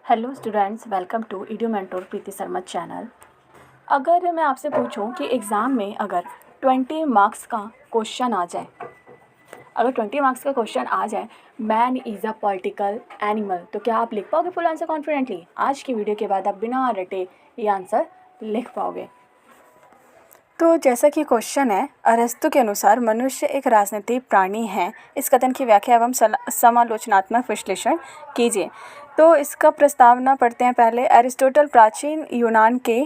Hello students, welcome to इडियो मेंटोर Preeti Sharma channel. अगर मैं आपसे पूछूं कि एग्ज़ाम में अगर 20 मार्क्स का क्वेश्चन आ जाए, man is a political animal, तो क्या आप लिख पाओगे फुल आंसर कॉन्फिडेंटली? आज की वीडियो के बाद आप बिना रटे ये आंसर लिख पाओगे। तो जैसा कि क्वेश्चन है, अरस्तु के अनुसार मनुष्य एक राजनीतिक प्राणी है। इस कथन की व्याख्या एवं समालोचनात्मक विश्लेषण कीजिए। तो इसका प्रस्तावना पढ़ते हैं। पहले, अरिस्टोटल प्राचीन यूनान के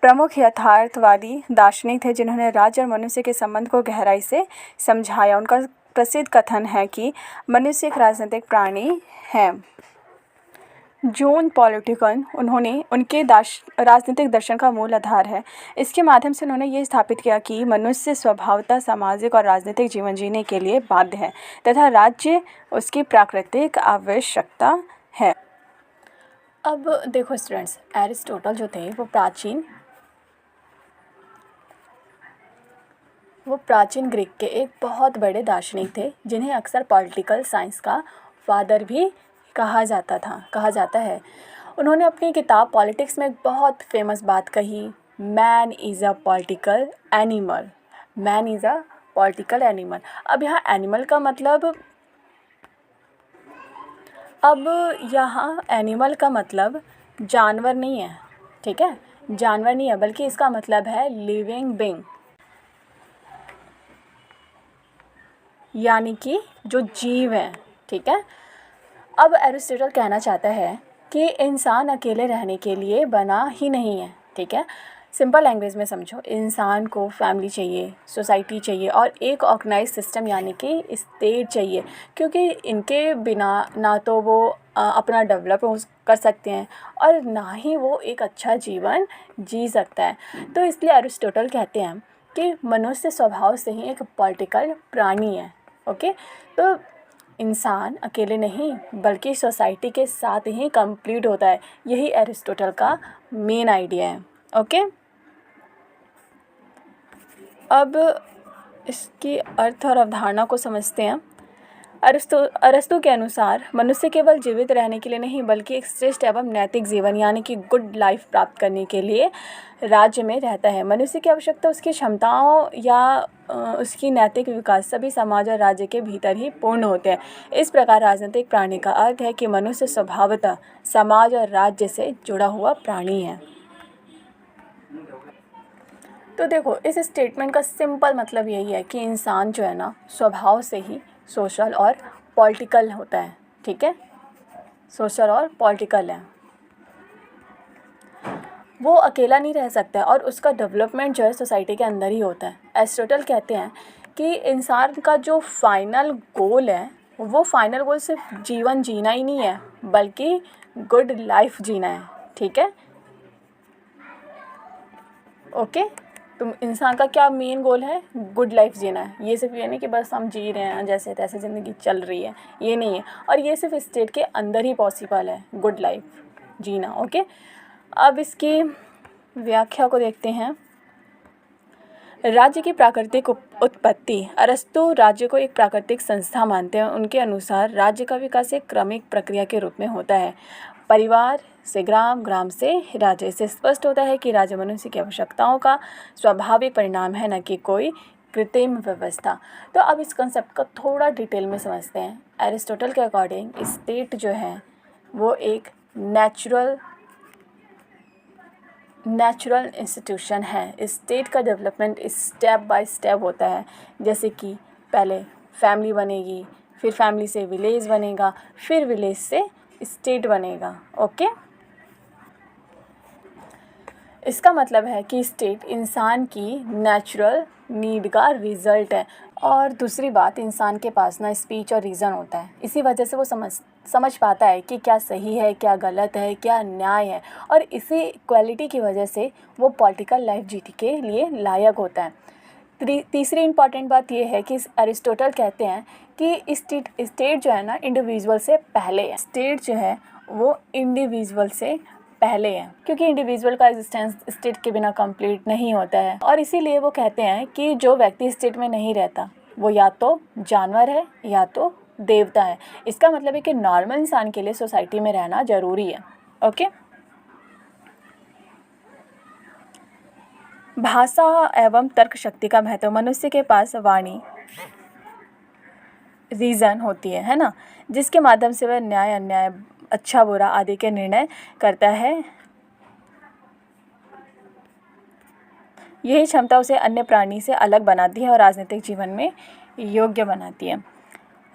प्रमुख यथार्थवादी दार्शनिक थे जिन्होंने राज्य और मनुष्य के संबंध को गहराई से समझाया। उनका प्रसिद्ध कथन है कि मनुष्य एक राजनीतिक प्राणी है। जॉन पॉलिटिकन उनके राजनीतिक दर्शन का मूल आधार है। इसके माध्यम से उन्होंने ये स्थापित किया कि मनुष्य स्वभावतः सामाजिक और राजनीतिक जीवन जीने के लिए बाध्य है तथा राज्य उसकी प्राकृतिक आवश्यकता है। अब देखो स्टूडेंट्स, एरिस्टोटल जो थे वो प्राचीन ग्रीक के एक बहुत बड़े दार्शनिक थे जिन्हें अक्सर पॉलिटिकल साइंस का फादर भी कहा जाता है। उन्होंने अपनी किताब पॉलिटिक्स में एक बहुत फेमस बात कही, man is a political animal. Man is a political animal. अब यहाँ एनिमल का मतलब जानवर नहीं है, ठीक है, जानवर नहीं है, बल्कि इसका मतलब है लिविंग बीइंग, यानी कि जो जीव है, ठीक है। अब एरिस्टोटल कहना चाहता है कि इंसान अकेले रहने के लिए बना ही नहीं है, ठीक है। सिंपल लैंग्वेज में समझो, इंसान को फैमिली चाहिए, सोसाइटी चाहिए और एक ऑर्गेनाइज सिस्टम यानी कि स्टेट चाहिए, क्योंकि इनके बिना ना तो वो अपना डेवलप कर सकते हैं और ना ही वो एक अच्छा जीवन जी सकता है। तो इसलिए एरिस्टोटल कहते हैं कि मनुष्य स्वभाव से ही एक पॉलिटिकल प्राणी है। ओके, तो इंसान अकेले नहीं बल्कि सोसाइटी के साथ ही कंप्लीट होता है। यही एरिस्टोटल का मेन आइडिया है। ओके, अब इसकी अर्थ और अवधारणा को समझते हैं। अरस्तु के अनुसार मनुष्य केवल जीवित रहने के लिए नहीं बल्कि एक श्रेष्ठ एवं नैतिक जीवन यानी कि गुड लाइफ प्राप्त करने के लिए राज्य में रहता है। मनुष्य की आवश्यकता उसकी क्षमताओं या उसकी नैतिक विकास सभी समाज और राज्य के भीतर ही पूर्ण होते हैं। इस प्रकार राजनीतिक प्राणी का अर्थ है कि मनुष्य स्वभावतः समाज और राज्य से जुड़ा हुआ प्राणी है। तो देखो, इस स्टेटमेंट का सिंपल मतलब यही है कि इंसान जो है ना, स्वभाव से ही सोशल और पॉलिटिकल होता है, ठीक है, सोशल और पॉलिटिकल है। वो अकेला नहीं रह सकता है और उसका डेवलपमेंट जो है सोसाइटी के अंदर ही होता है। एरिस्टोटल कहते हैं कि इंसान का जो फाइनल गोल है, वो फाइनल गोल सिर्फ जीवन जीना ही नहीं है बल्कि गुड लाइफ जीना है, ठीक है। ओके, तो इंसान का क्या मेन गोल है? गुड लाइफ जीना है। ये सिर्फ ये नहीं कि बस हम जी रहे हैं जैसे तैसे ज़िंदगी चल रही है, ये नहीं है। और ये सिर्फ स्टेट के अंदर ही पॉसिबल है गुड लाइफ जीना। ओके, अब इसकी व्याख्या को देखते हैं। राज्य की प्राकृतिक उत्पत्ति। अरस्तु राज्य को एक प्राकृतिक संस्था मानते हैं। उनके अनुसार राज्य का विकास एक क्रमिक प्रक्रिया के रूप में होता है। परिवार से ग्राम, ग्राम से राज्य। इससे स्पष्ट होता है कि राज्य मनुष्य की आवश्यकताओं का स्वाभाविक परिणाम है, न कि कोई कृत्रिम व्यवस्था। तो अब इस कंसेप्ट को थोड़ा डिटेल में समझते हैं। एरिस्टोटल के अकॉर्डिंग स्टेट जो है वो एक नेचुरल इंस्टीट्यूशन है। स्टेट का डेवलपमेंट स्टेप बाय स्टेप होता है। जैसे कि पहले फैमिली बनेगी, फिर फैमिली से विलेज बनेगा, फिर विलेज से स्टेट बनेगा। ओके, इसका मतलब है कि स्टेट इंसान की नेचुरल नीड का रिजल्ट है। और दूसरी बात, इंसान के पास ना स्पीच और रीज़न होता है। इसी वजह से वो समझ पाता है कि क्या सही है, क्या गलत है, क्या न्याय है, और इसी क्वालिटी की वजह से वो पॉलिटिकल लाइफ जीने के लिए लायक होता है। तीसरी इम्पॉर्टेंट बात ये है कि अरिस्टोटल कहते हैं कि स्टेट जो है ना इंडिविजुअल से पहले है। स्टेट जो है वो इंडिविजुअल से पहले है, क्योंकि इंडिविजुअल का एग्जिस्टेंस स्टेट के बिना कंप्लीट नहीं होता है। और इसीलिए वो कहते हैं कि जो व्यक्ति स्टेट में नहीं रहता वो या तो जानवर है या तो देवता है। इसका मतलब है कि नॉर्मल इंसान के लिए सोसाइटी में रहना ज़रूरी है। ओके। भाषा एवं तर्क शक्ति का महत्व। मनुष्य के पास वाणी रीज़न होती है ना, जिसके माध्यम से वह न्याय अन्याय अच्छा बुरा आदि के निर्णय करता है। यही क्षमता उसे अन्य प्राणी से अलग बनाती है और राजनीतिक जीवन में योग्य बनाती है।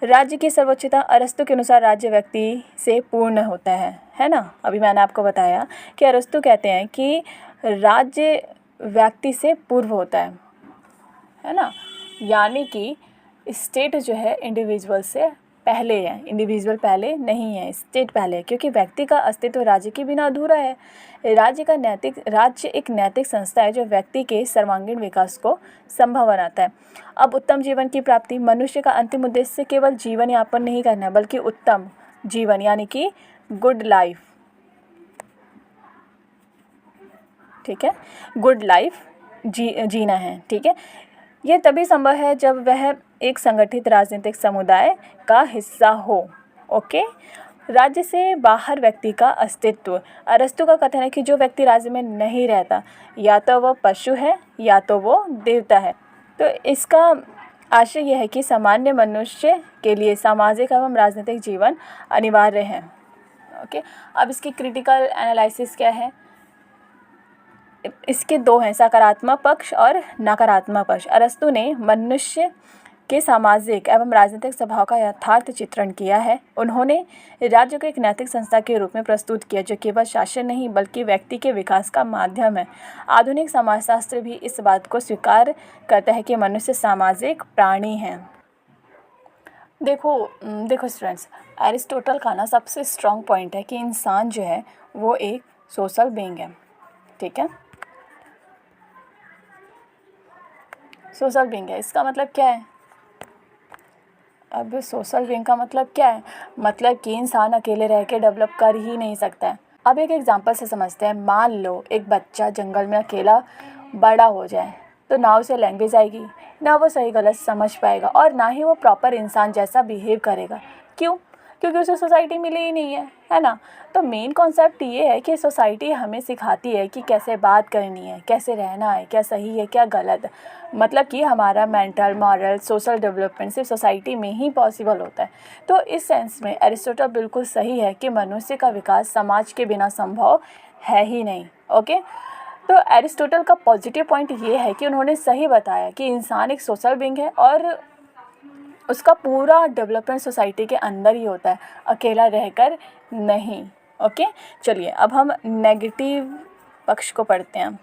राज्य की सर्वोच्चता। अरस्तु के अनुसार राज्य व्यक्ति से पूर्ण होता है ना। अभी मैंने आपको बताया कि अरस्तु कहते हैं कि राज्य व्यक्ति से पूर्व होता है ना, यानी कि स्टेट जो है इंडिविजुअल से पहले है, इंडिविजुअल पहले नहीं है, स्टेट पहले है, क्योंकि व्यक्ति का अस्तित्व राज्य के बिना अधूरा है। राज्य एक नैतिक संस्था है जो व्यक्ति के सर्वांगीण विकास को संभव बनाता है। अब उत्तम जीवन की प्राप्ति। मनुष्य का अंतिम उद्देश्य केवल जीवन यापन नहीं करना है, बल्कि उत्तम जीवन यानी कि गुड लाइफ, ठीक है, गुड लाइफ जीना है, ठीक है। यह तभी संभव है जब वह एक संगठित राजनीतिक समुदाय का हिस्सा हो। ओके। राज्य से बाहर व्यक्ति का अस्तित्व। अरस्तु का कथन है कि जो व्यक्ति राज्य में नहीं रहता या तो वह पशु है या तो वो देवता है। तो इसका आशय यह है कि सामान्य मनुष्य के लिए सामाजिक एवं राजनीतिक जीवन अनिवार्य है। ओके। अब इसकी क्रिटिकल एनालिसिस क्या है? इसके दो हैं, सकारात्मक पक्ष और नकारात्मक पक्ष। अरस्तु ने मनुष्य के सामाजिक एवं राजनीतिक स्वभाव का यथार्थ चित्रण किया है। उन्होंने राज्य को एक नैतिक संस्था के रूप में प्रस्तुत किया जो केवल शासन नहीं बल्कि व्यक्ति के विकास का माध्यम है। आधुनिक समाजशास्त्र भी इस बात को स्वीकार करता है कि मनुष्य सामाजिक प्राणी है। देखो स्टूडेंट्स, एरिस्टोटल का ना सबसे स्ट्रॉन्ग पॉइंट है कि इंसान जो है वो एक सोशल बीइंग है, ठीक है, सोशल बीइंग है। इसका मतलब क्या है? अब सोशल बीइंग का मतलब क्या है? मतलब कि इंसान अकेले रह के डेवलप कर ही नहीं सकता है। अब एक एग्जांपल से समझते हैं। मान लो एक बच्चा जंगल में अकेला बड़ा हो जाए तो ना उसे लैंग्वेज आएगी, ना वो सही गलत समझ पाएगा और ना ही वो प्रॉपर इंसान जैसा बिहेव करेगा। क्यों? क्योंकि उसे सोसाइटी मिली ही नहीं है ना। तो मेन कॉन्सेप्ट ये है कि सोसाइटी हमें सिखाती है कि कैसे बात करनी है, कैसे रहना है, क्या सही है क्या गलत। मतलब कि हमारा मेंटल मॉरल सोशल डेवलपमेंट सिर्फ सोसाइटी में ही पॉसिबल होता है। तो इस सेंस में एरिस्टोटल बिल्कुल सही है कि मनुष्य का विकास समाज के बिना संभव है ही नहीं। ओके। तो एरिस्टोटल का पॉजिटिव पॉइंट ये है कि उन्होंने सही बताया कि इंसान एक सोशल बीइंग है और उसका पूरा डेवलपमेंट सोसाइटी के अंदर ही होता है, अकेला रहकर नहीं। ओके। चलिए अब हम नेगेटिव पक्ष को पढ़ते हैं।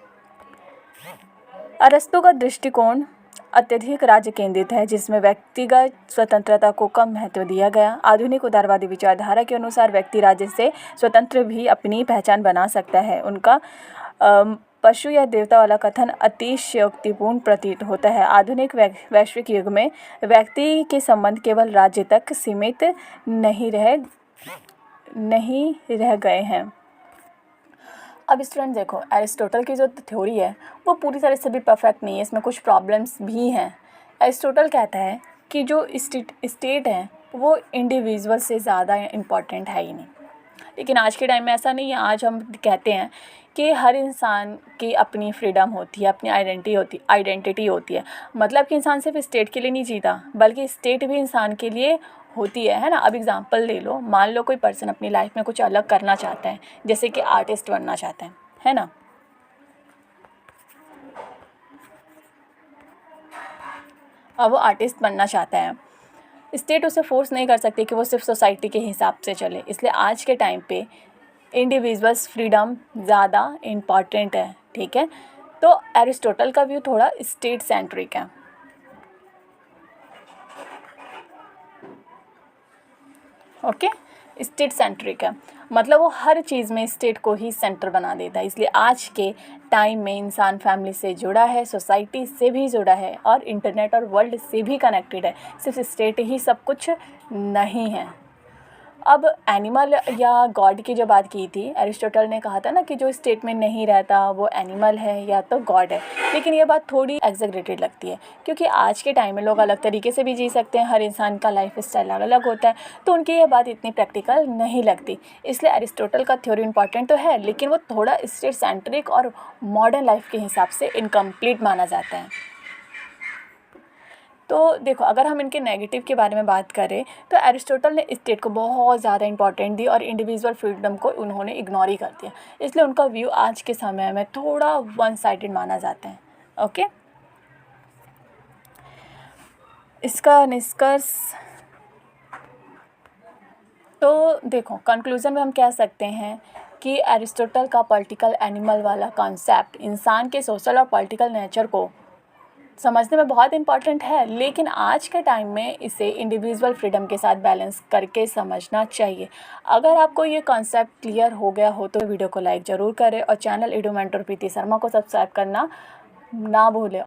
अरस्तु का दृष्टिकोण अत्यधिक राज्य केंद्रित है जिसमें व्यक्तिगत स्वतंत्रता को कम महत्व दिया गया। आधुनिक उदारवादी विचारधारा के अनुसार व्यक्ति राज्य से स्वतंत्र भी अपनी पहचान बना सकता है। उनका पशु या देवता वाला कथन अतिशयोक्तिपूर्ण प्रतीत होता है। आधुनिक वैश्विक युग में व्यक्ति के संबंध केवल राज्य तक सीमित नहीं रह गए हैं। अब स्टूडेंट देखो, एरिस्टोटल की जो थ्योरी है वो पूरी तरह से भी परफेक्ट नहीं है, इसमें कुछ प्रॉब्लम्स भी हैं। एरिस्टोटल कहता है कि जो स्टेट है वो इंडिविजुअल से ज़्यादा इम्पॉर्टेंट है ही नहीं, लेकिन आज के टाइम में ऐसा नहीं है। आज हम कहते हैं कि हर इंसान की अपनी फ्रीडम होती है, अपनी आइडेंटिटी होती है। मतलब कि इंसान सिर्फ स्टेट के लिए नहीं जीता बल्कि स्टेट भी इंसान के लिए होती है ना। अब एग्जांपल ले लो, मान लो कोई पर्सन अपनी लाइफ में कुछ अलग करना चाहता है, जैसे कि आर्टिस्ट बनना चाहता है ना। अब वो आर्टिस्ट बनना चाहता है, स्टेट उसे फोर्स नहीं कर सकती कि वो सिर्फ सोसाइटी के हिसाब से चले। इसलिए आज के टाइम पे इंडिविजुअल्स फ्रीडम ज़्यादा इम्पॉर्टेंट है, ठीक है। तो एरिस्टोटल का व्यू थोड़ा स्टेट सेंट्रिक है। ओके, स्टेट सेंट्रिक है, मतलब वो हर चीज़ में स्टेट को ही सेंटर बना देता है। इसलिए आज के टाइम में इंसान फैमिली से जुड़ा है, सोसाइटी से भी जुड़ा है और इंटरनेट और वर्ल्ड से भी कनेक्टेड है। सिर्फ स्टेट ही सब कुछ नहीं है। अब एनिमल या गॉड की जो बात की थी, एरिस्टोटल ने कहा था ना कि जो स्टेट में नहीं रहता वो एनिमल है या तो गॉड है, लेकिन ये बात थोड़ी एग्जैगरेटेड लगती है, क्योंकि आज के टाइम में लोग अलग तरीके से भी जी सकते हैं, हर इंसान का लाइफ स्टाइल अलग अलग होता है, तो उनकी ये बात इतनी प्रैक्टिकल नहीं लगती। इसलिए एरिस्टोटल का थ्योरी इंपॉर्टेंट तो है, लेकिन वो थोड़ा स्टेट सेंट्रिक और मॉडर्न लाइफ के हिसाब से इनकम्प्लीट माना जाता है। तो देखो, अगर हम इनके नेगेटिव के बारे में बात करें तो एरिस्टोटल ने स्टेट को बहुत ज़्यादा इंपॉर्टेंट दी और इंडिविजुअल फ्रीडम को उन्होंने इग्नोर ही कर दिया, इसलिए उनका व्यू आज के समय में थोड़ा वन साइडेड माना जाता है। ओके, इसका निष्कर्ष तो देखो, कंक्लूज़न में हम कह सकते हैं कि एरिस्टोटल का पॉलिटिकल एनिमल वाला कॉन्सेप्ट इंसान के सोशल और पॉलिटिकल नेचर को समझने में बहुत इंपॉर्टेंट है, लेकिन आज के टाइम में इसे इंडिविजुअल फ्रीडम के साथ बैलेंस करके समझना चाहिए। अगर आपको ये कॉन्सेप्ट क्लियर हो गया हो तो वीडियो को लाइक ज़रूर करें और चैनल एडू मेंटर प्रीति शर्मा को सब्सक्राइब करना ना भूलें।